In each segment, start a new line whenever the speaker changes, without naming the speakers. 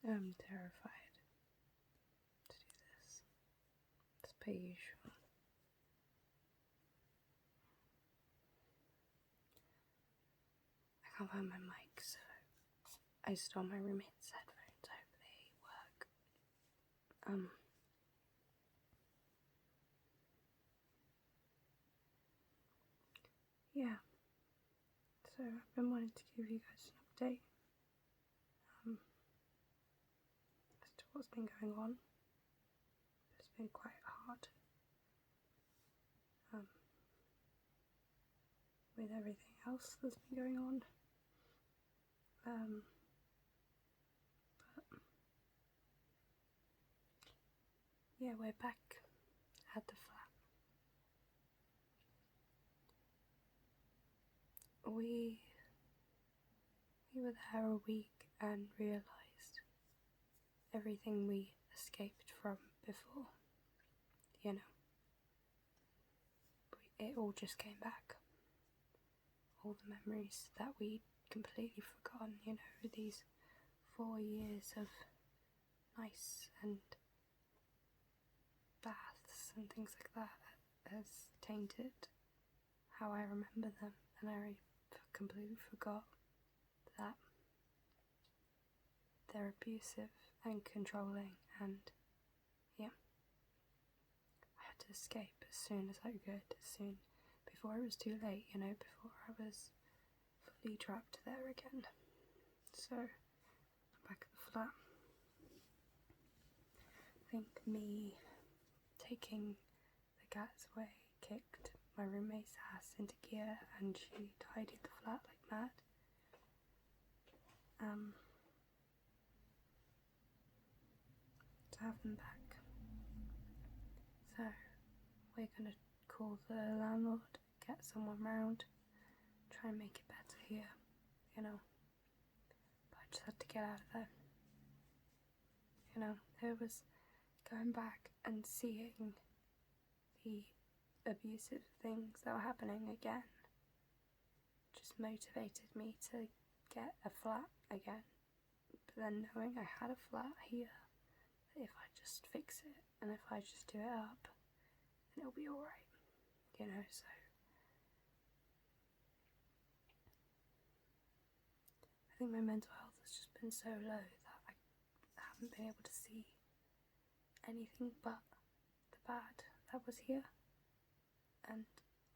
I'm terrified to do this. As per usual. I can't find my mic, so I stole my roommate's headphones. I hope they work. Yeah. So I've been wanting to give you guys an update as to what's been going on. It's been quite hard with everything else that's been going on. But yeah, we're back at the flat. We were there a week and realised everything we escaped from before, you know. It all just came back. All the memories that we'd completely forgotten, you know, these 4 years of nice and baths and things like that has tainted how I remember them, and I completely forgot that they're abusive and controlling, and yeah, I had to escape as soon as I could, before it was too late, you know, before I was fully trapped there again. So, I'm back at the flat. I think me taking the cats away kicked my roommate's ass into gear, and she tidied the flat like mad. To have them back. So we're gonna call the landlord, get someone round, try and make it better here, you know. But I just had to get out of there. You know, it was going back and seeing the abusive things that were happening again just motivated me to get a flat again. But then knowing I had a flat here, that if I just fix it and if I just do it up, then it'll be alright, you know. So I think my mental health has just been so low that I haven't been able to see anything but the bad that was here, and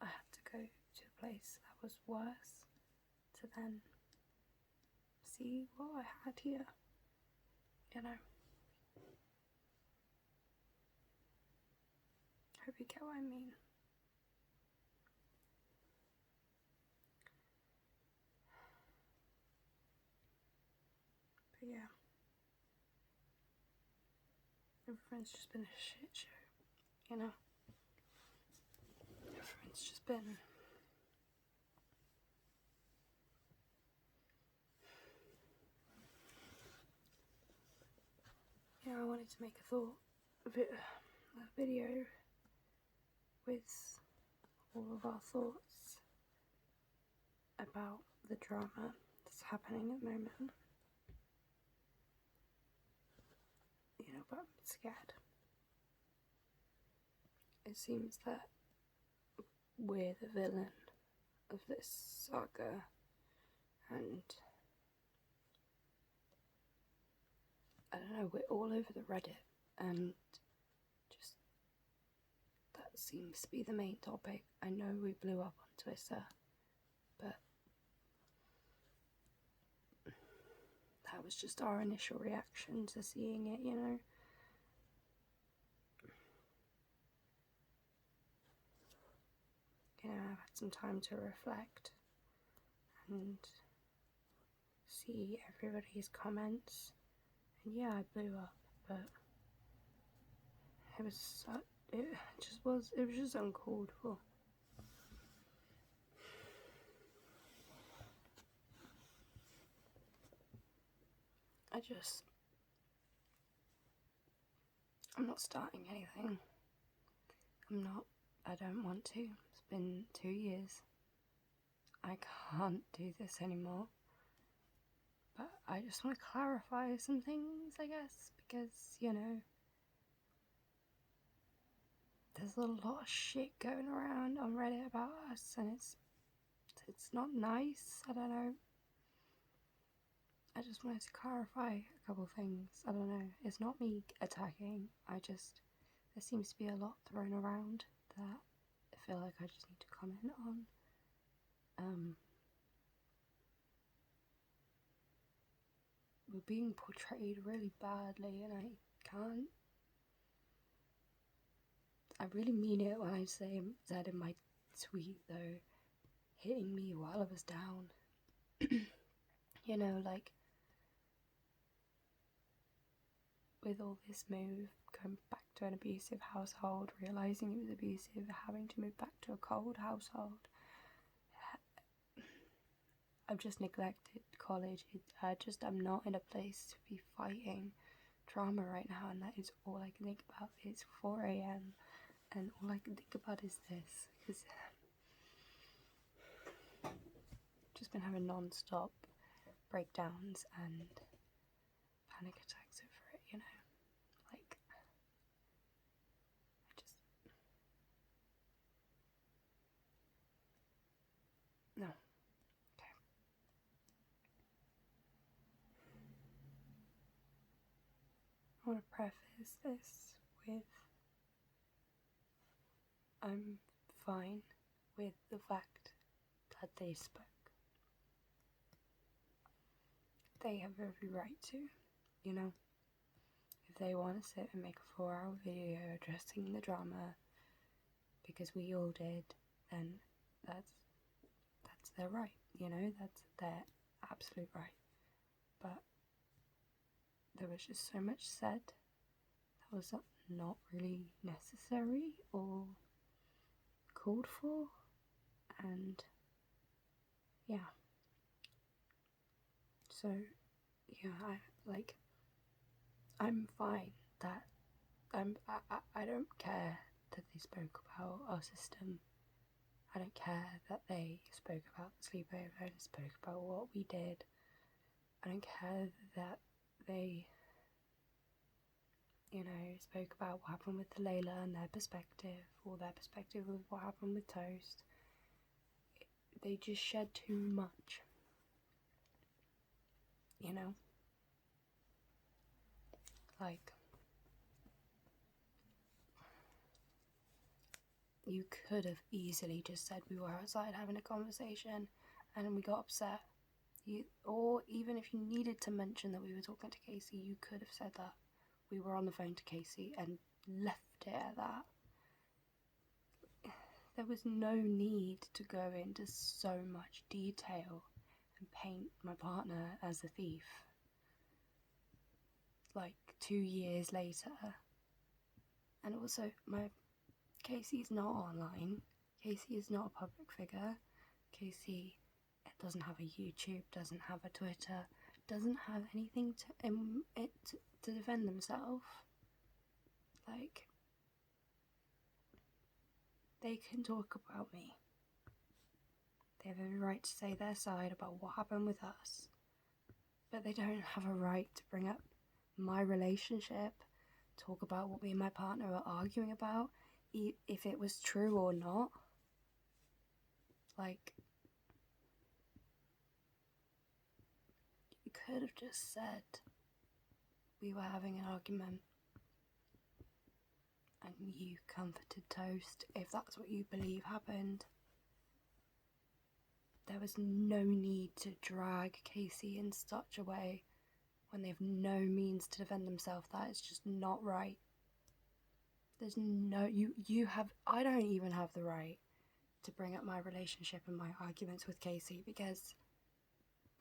I had to go to a place that was worse to then see what I had here, you know. Hope you get what I mean. But yeah, everyone's just been a shit show, you know. Everyone's just been I wanted to make a video with all of our thoughts about the drama that's happening at the moment. You know, but I'm scared. It seems that we're the villain of this saga, and I don't know, we're all over the Reddit, and just that seems to be the main topic. I know we blew up on Twitter, but that was just our initial reaction to seeing it, you know. You know, I've had some time to reflect and see everybody's comments, and yeah, I blew up, but it was just uncalled for. I'm not starting anything. I don't want to. It's been 2 years. I can't do this anymore. But I just want to clarify some things, I guess, because, you know, there's a lot of shit going around on Reddit about us, and it's not nice. I don't know. I just wanted to clarify a couple things. I don't know. It's not me attacking. There seems to be a lot thrown around that I feel like I just need to comment on. We're being portrayed really badly, and I really mean it when I said in my tweet, though, hitting me while I was down. You know, like, with all this move, going back to an abusive household, realising it was abusive, having to move back to a cold household. I've just neglected college. I'm not in a place to be fighting trauma right now, and that is all I can think about. It's 4 a.m. and all I can think about is this, because I've just been having non-stop breakdowns and panic attacks over it, you know. Like, no. Okay. I want to preface this with I'm fine with the fact that they spoke. They have every right to, you know. If they want to sit and make a 4-hour video addressing the drama, because we all did, then that's their right, you know, that's their absolute right. But there was just so much said that was not really necessary or called for, and yeah. So yeah, I'm fine that I don't care that they spoke about our system. I don't care that they spoke about the sleepover and spoke about what we did. I don't care that they, you know, spoke about what happened with Layla and their perspective, or their perspective of what happened with Toast. They just shed too much, you know? Like, you could have easily just said we were outside having a conversation and we got upset. Or even if you needed to mention that we were talking to Casey, you could have said that we were on the phone to Casey and left it at that. There was no need to go into so much detail and paint my partner as a thief. Like 2 years later. And also, Casey's not online. Casey is not a public figure. Casey doesn't have a YouTube, doesn't have a Twitter, doesn't have anything to defend themselves. Like, they can talk about me. They have every right to say their side about what happened with us. But they don't have a right to bring up my relationship, talk about what me and my partner are arguing about, if it was true or not. Like, you could have just said we were having an argument and you comforted Toast, if that's what you believe happened. There was no need to drag Casey in such a way when they have no means to defend themselves. That is just not right. There's no, I don't even have the right to bring up my relationship and my arguments with Casey because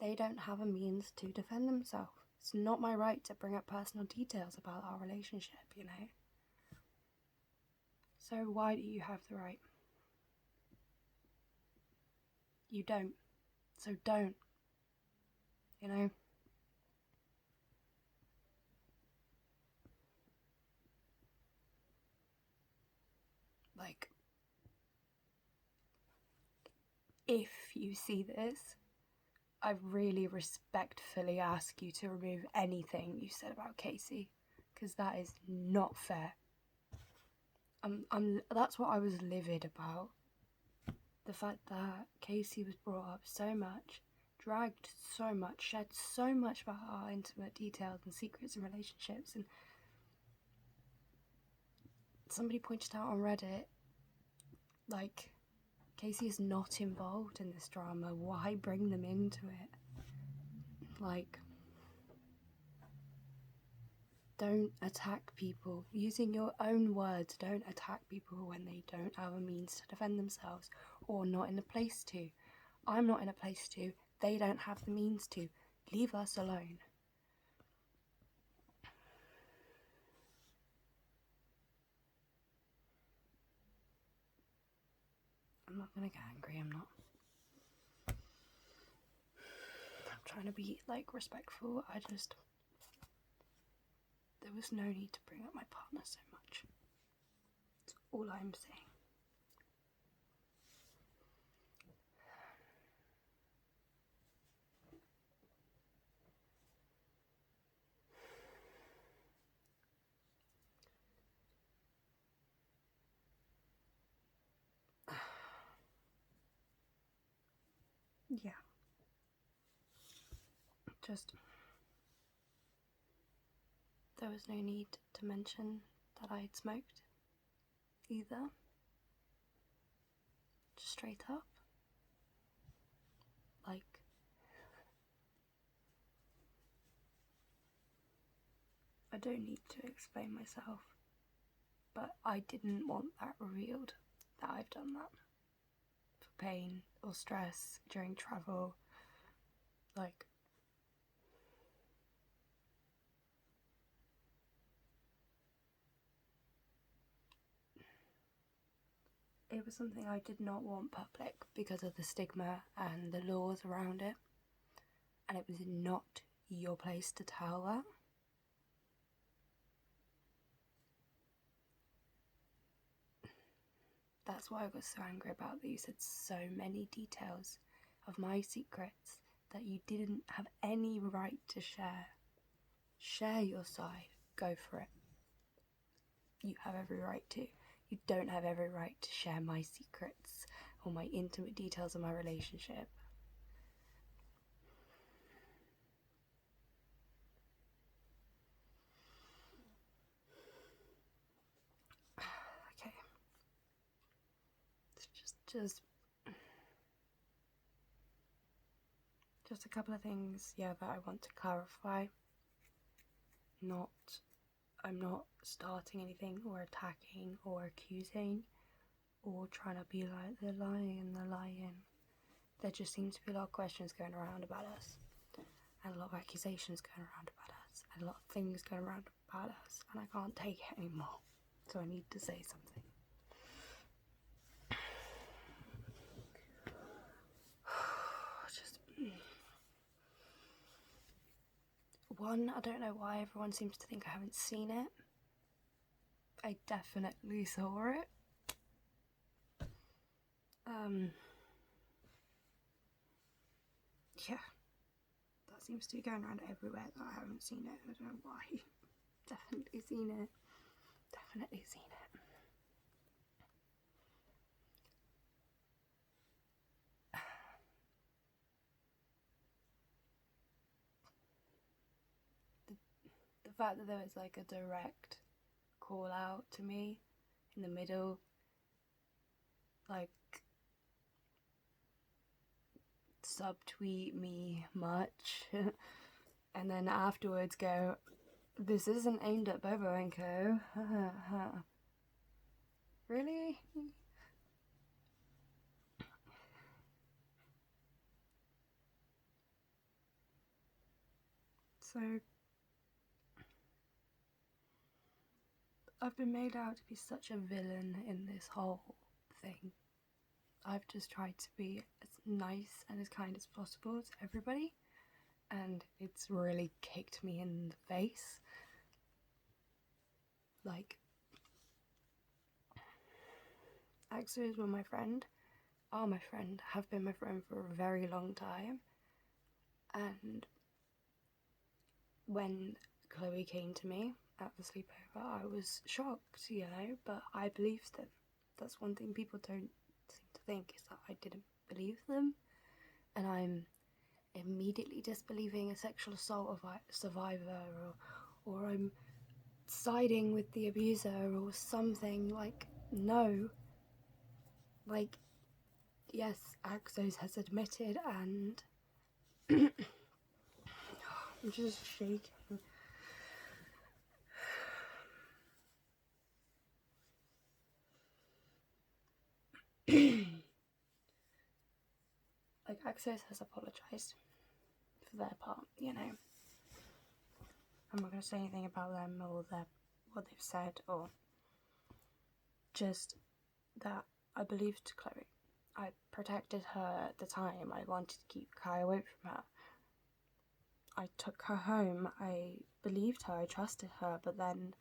they don't have a means to defend themselves. It's not my right to bring up personal details about our relationship, you know? So why do you have the right? You don't. So don't. You know? Like, if you see this, I really respectfully ask you to remove anything you said about Casey, because that is not fair. That's what I was livid about. The fact that Casey was brought up so much, dragged so much, shared so much about our intimate details and secrets and relationships, and somebody pointed out on Reddit, like, Casey is not involved in this drama. Why bring them into it? Like, don't attack people. Using your own words, don't attack people when they don't have a means to defend themselves or not in a place to. I'm not in a place to. They don't have the means to. Leave us alone. I'm not gonna get angry, I'm not. I'm trying to be, like, respectful. There was no need to bring up my partner so much. That's all I'm saying. Yeah. Just, there was no need to mention that I had smoked either. Just straight up. Like, I don't need to explain myself, but I didn't want that revealed, that I've done that. For pain or stress during travel. Like, it was something I did not want public because of the stigma and the laws around it, and it was not your place to tell that. That's why I was so angry about that you said so many details of my secrets that you didn't have any right to share. Share your side, go for it. You have every right to. You don't have every right to share my secrets or my intimate details of my relationship. Okay. It's just a couple of things, yeah, that I want to clarify. I'm not starting anything or attacking or accusing or trying to be like the lion. There just seems to be a lot of questions going around about us, and a lot of accusations going around about us, and a lot of things going around about us, and I can't take it anymore, so I need to say something. One, I don't know why everyone seems to think I haven't seen it. I definitely saw it. Yeah, that seems to be going around everywhere that I haven't seen it. I don't know why. Definitely seen it. Definitely seen it. The fact that there was like a direct call out to me in the middle, like, subtweet me much, and then afterwards go, "This isn't aimed at boboandco." Really? So I've been made out to be such a villain in this whole thing. I've just tried to be as nice and as kind as possible to everybody, and it's really kicked me in the face. Like, Axos were my friend, are my friend, have been my friend for a very long time, And when Chloe came to me at the sleepover, I was shocked, but I believed them. That's one thing people don't seem to think, is that I didn't believe them, and I'm immediately disbelieving a sexual assault survivor, or I'm siding with the abuser or something. Like, no. Like, yes, Axos has admitted, and I'm just shaking. Like, Axos has apologised for their part, I'm not going to say anything about them or what they've said, or just that I believed Chloe. I protected her at the time. I wanted to keep Kai away from her. I took her home. I believed her. I trusted her. But then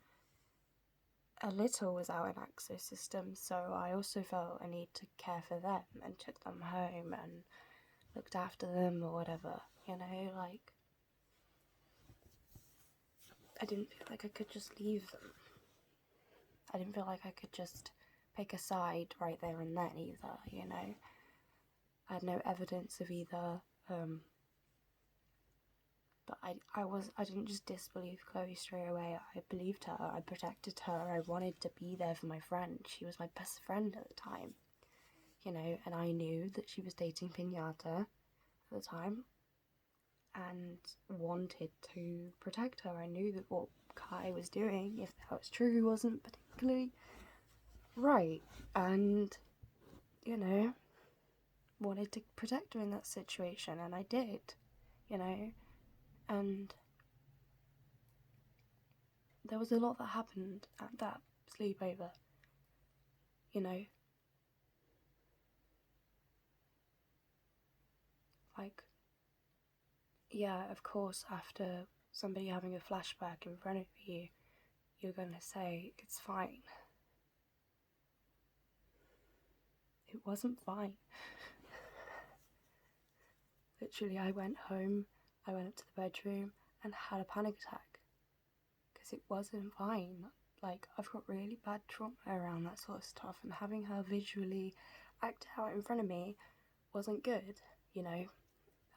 a little was out in Axo's system, so I also felt a need to care for them and took them home and looked after them or whatever. Like, I didn't feel like I could just leave them. I didn't feel like I could just pick a side right there and then either, I had no evidence of either, but I didn't just disbelieve Chloe straight away. I believed her, I protected her, I wanted to be there for my friend. She was my best friend at the time, and I knew that she was dating Pinata at the time, and wanted to protect her. I knew that what Kai was doing, if that was true, wasn't particularly right, and wanted to protect her in that situation, and I did, and there was a lot that happened at that sleepover, like, yeah, of course, after somebody having a flashback in front of you, you're gonna say it's fine. It wasn't fine. Literally, I went home, I went up to the bedroom and had a panic attack because it wasn't fine. Like, I've got really bad trauma around that sort of stuff, and having her visually act out in front of me wasn't good,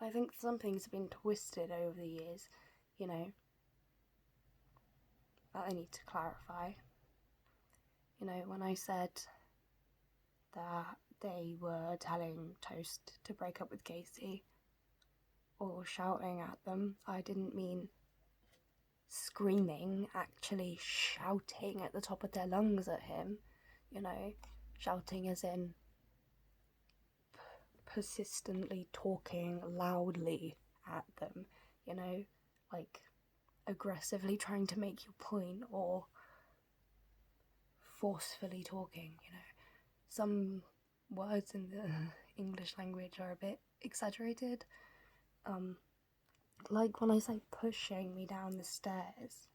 I think some things have been twisted over the years, that I need to clarify. When I said that they were telling Toast to break up with Casey or shouting at them, I didn't mean screaming, actually shouting at the top of their lungs at him, shouting as in persistently talking loudly at them, like aggressively trying to make your point or forcefully talking, Some words in the English language are a bit exaggerated. Like when I say pushing me down the stairs,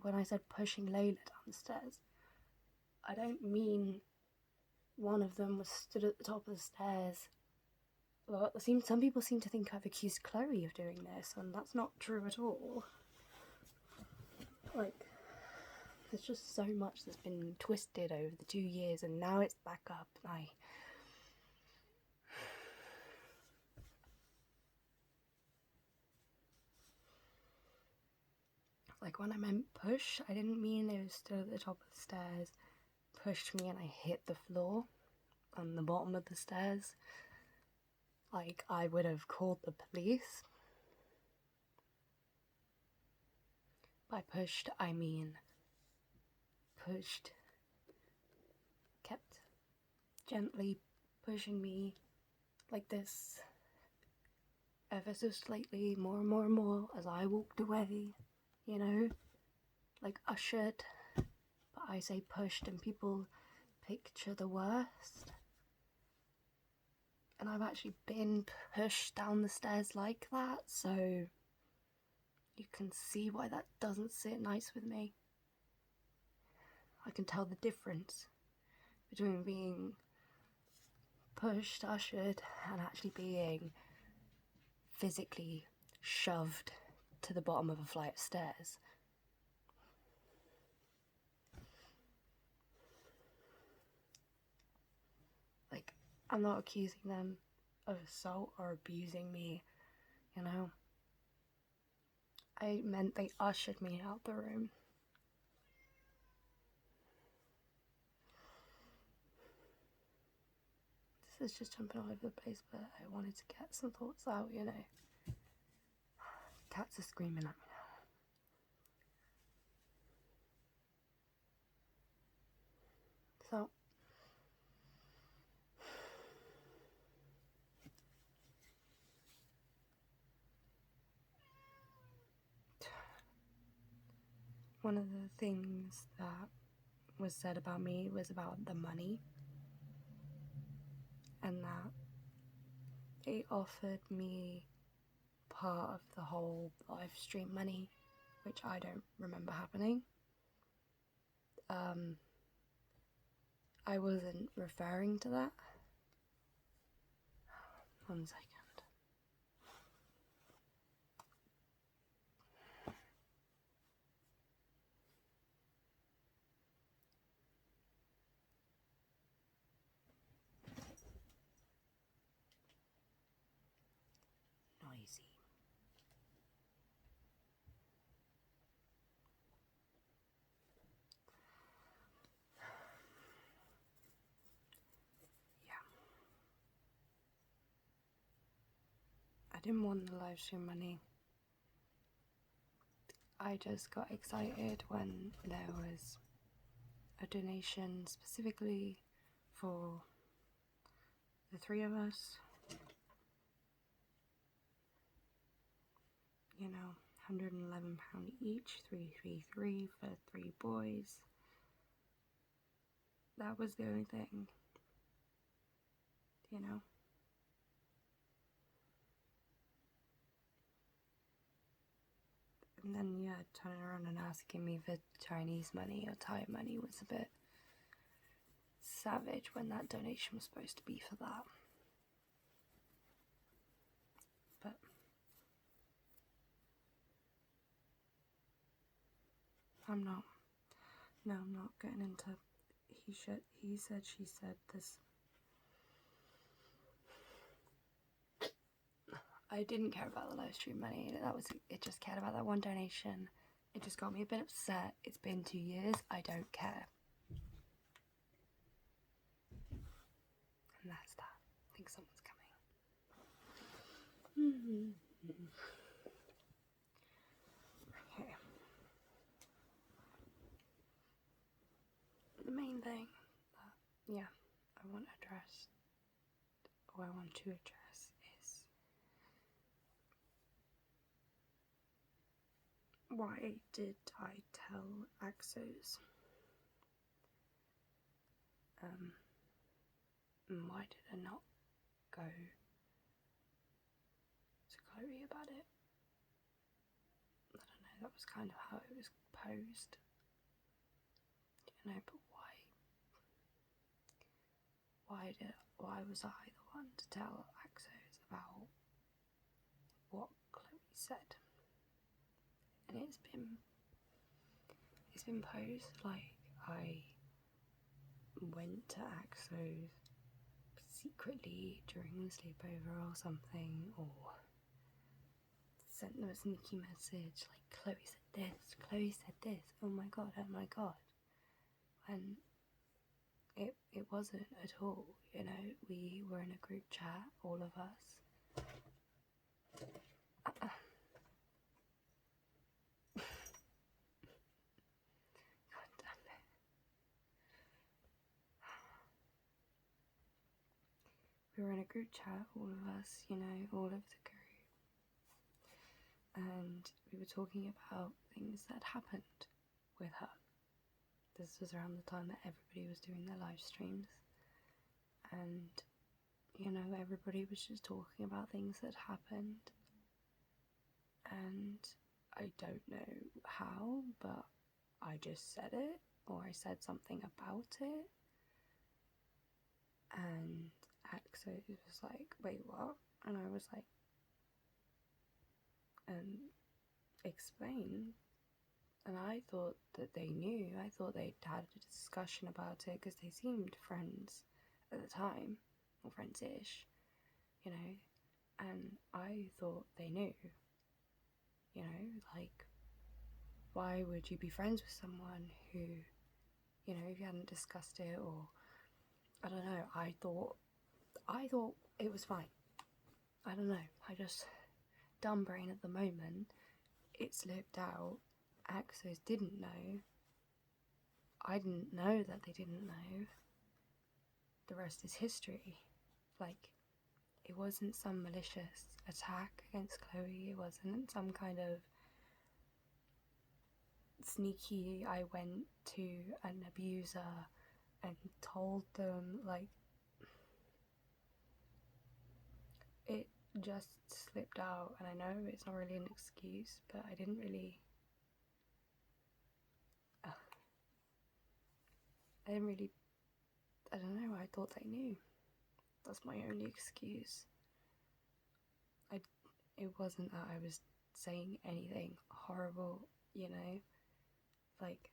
when I said pushing Layla down the stairs, I don't mean one of them was stood at the top of the stairs. Well, some people seem to think I've accused Chloe of doing this, and that's not true at all. Like, there's just so much that's been twisted over the 2 years, and now it's back up, and like, when I meant push, I didn't mean they were stood at the top of the stairs, pushed me, and I hit the floor on the bottom of the stairs. Like, I would have called the police. By pushed, I mean pushed, kept gently pushing me like this, ever so slightly, more and more and more as I walked away, like ushered. But I say pushed and people picture the worst. And I've actually been pushed down the stairs like that, so you can see why that doesn't sit nice with me. I can tell the difference between being pushed, ushered, and actually being physically shoved to the bottom of a flight of stairs. Like, I'm not accusing them of assault or abusing me, you know. I meant they ushered me out the room. This is just jumping all over the place, but I wanted to get some thoughts out, you know. Cats are screaming at me now. So, one of the things that was said about me was about the money, and that they offered me part of the whole live stream money, which I don't remember happening. I wasn't referring to that. 1 second. Noisy. I didn't want the live stream money. I just got excited when there was a donation specifically for the 3 of us. You know, £111 each, 333 for 3 boys. That was the only thing, you know. And then, yeah, turning around and asking me for Chinese money or Thai money was a bit savage when that donation was supposed to be for that. But I'm not getting into he said, she said this. I didn't care about the live stream money. It just cared about that one donation. It just got me a bit upset. It's been 2 years. I don't care. And that's that. I think someone's coming. Okay. The main thing that, I want to address is why did I tell Axos? Why did I not go to Chloe about it? I don't know, that was kind of how it was posed. You know, but why was I the one to tell Axos about what Chloe said? And it's been posed like I went to Axos secretly during the sleepover or something, or sent them a sneaky message like Chloe said this, oh my god, and it wasn't at all, you know. We were in a group chat, all of us. God damn it. We were in a group chat, all of us, you know, all of the group. And we were talking about things that happened with her. This was around the time that everybody was doing their live streams. And, you know, everybody was just talking about things that happened. And I don't know how, but I just said it, or I said something about it. And Axos was like, wait, what? And I was like, and explain. And I thought that they knew. I thought they'd had a discussion about it because they seemed friends at the time, or friends-ish, you know, and I thought they knew, you know, like, why would you be friends with someone who, you know, if you hadn't discussed it, or, I don't know, I thought it was fine. I don't know, I just, dumb brain at the moment, it slipped out. Axos didn't know. I didn't know that they didn't know. The rest is history. Like, it wasn't some malicious attack against Chloe. It wasn't some kind of sneaky, I went to an abuser and told them, like, it just slipped out. And I know it's not really an excuse, but I didn't really, I don't know, I thought they knew. That's my only excuse. It wasn't that I was saying anything horrible, you know, like,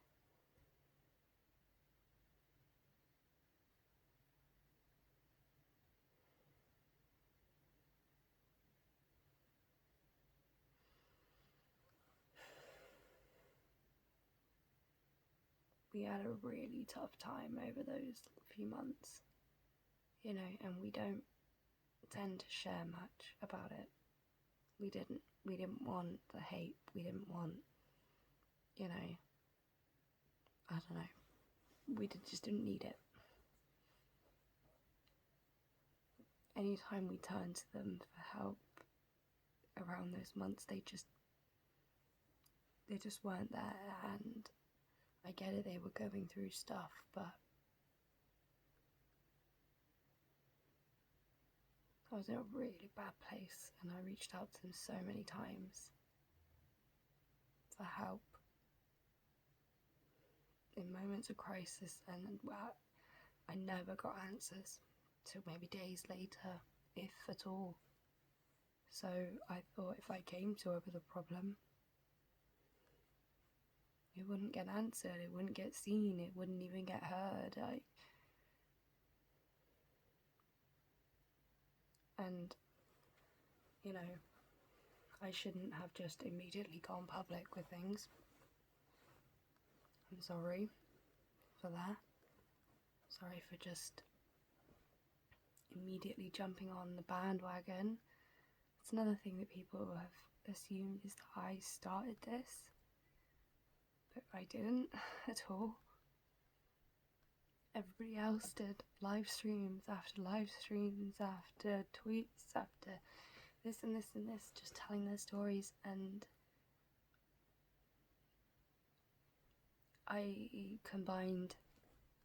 we had a really tough time over those few months, you know, and we don't tend to share much about it. We didn't want the hate, we didn't want, you know, I don't know, just didn't need it. Anytime we turned to them for help around those months, they just weren't there. And I get it, they were going through stuff, but I was in a really bad place, and I reached out to them so many times for help in moments of crisis, and I never got answers till maybe days later, if at all. So I thought if I came to her with a problem, it wouldn't get answered, it wouldn't get seen, it wouldn't even get heard. And, you know, I shouldn't have just immediately gone public with things. I'm sorry for that. Sorry for just immediately jumping on the bandwagon. It's another thing that people have assumed is that I started this, but I didn't at all. Everybody else did live streams after live streams, after tweets, after this and this and this, just telling their stories, and I combined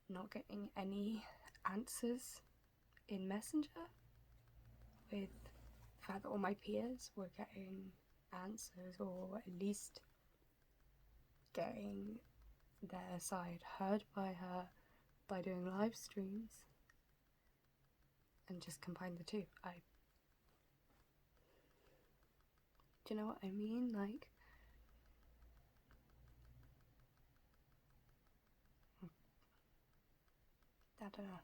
not getting any answers in Messenger with the fact that all my peers were getting answers, or at least getting their side heard by her by doing live streams, and just combine the two. Do you know what I mean? Like, I don't know.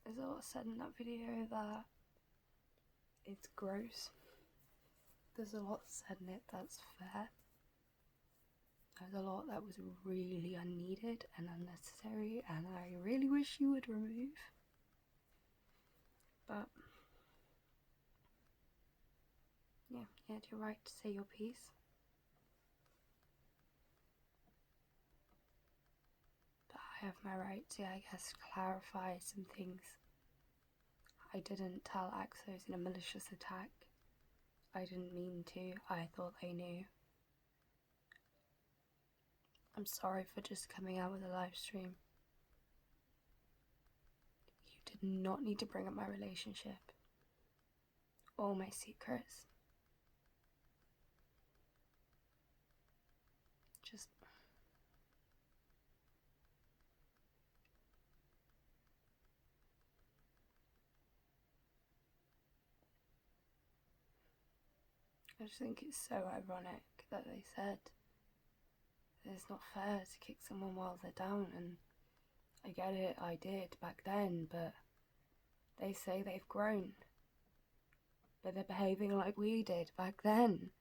There's a lot said in that video that it's gross. There's a lot said in it that's fair. There's a lot that was really unneeded and unnecessary, and I really wish you would remove. But yeah, you had your right to say your piece. But I have my right to, I guess, clarify some things. I didn't tell Axos in a malicious attack. I didn't mean to. I thought they knew. I'm sorry for just coming out with a live stream. You did not need to bring up my relationship or my secrets. Just I just think it's so ironic that they said that it's not fair to kick someone while they're down, and I get it, I did back then, but they say they've grown. But they're behaving like we did back then.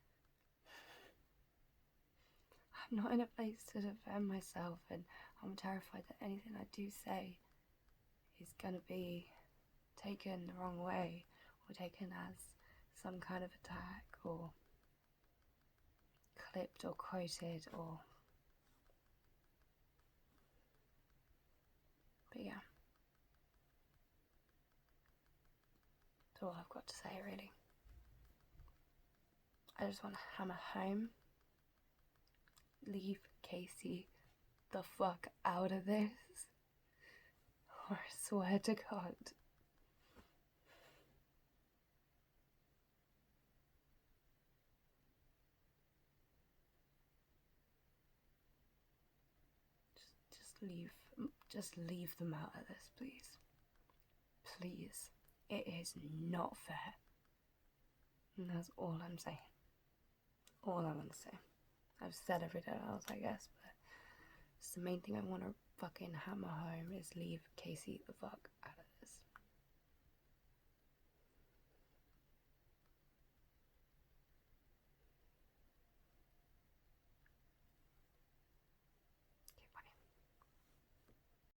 I'm not in a place to defend myself, and I'm terrified that anything I do say is gonna be taken the wrong way, or taken as some kind of attack, or clipped or quoted, or... But yeah. That's all I've got to say, really. I just want to hammer home. Leave Casey the fuck out of this. Or I swear to God. Just leave them out of this, please. Please. It is not fair. And that's all I'm saying. All I want to say. I've said everything else, I guess, but it's the main thing I want to fucking hammer home is leave Casey the fuck out of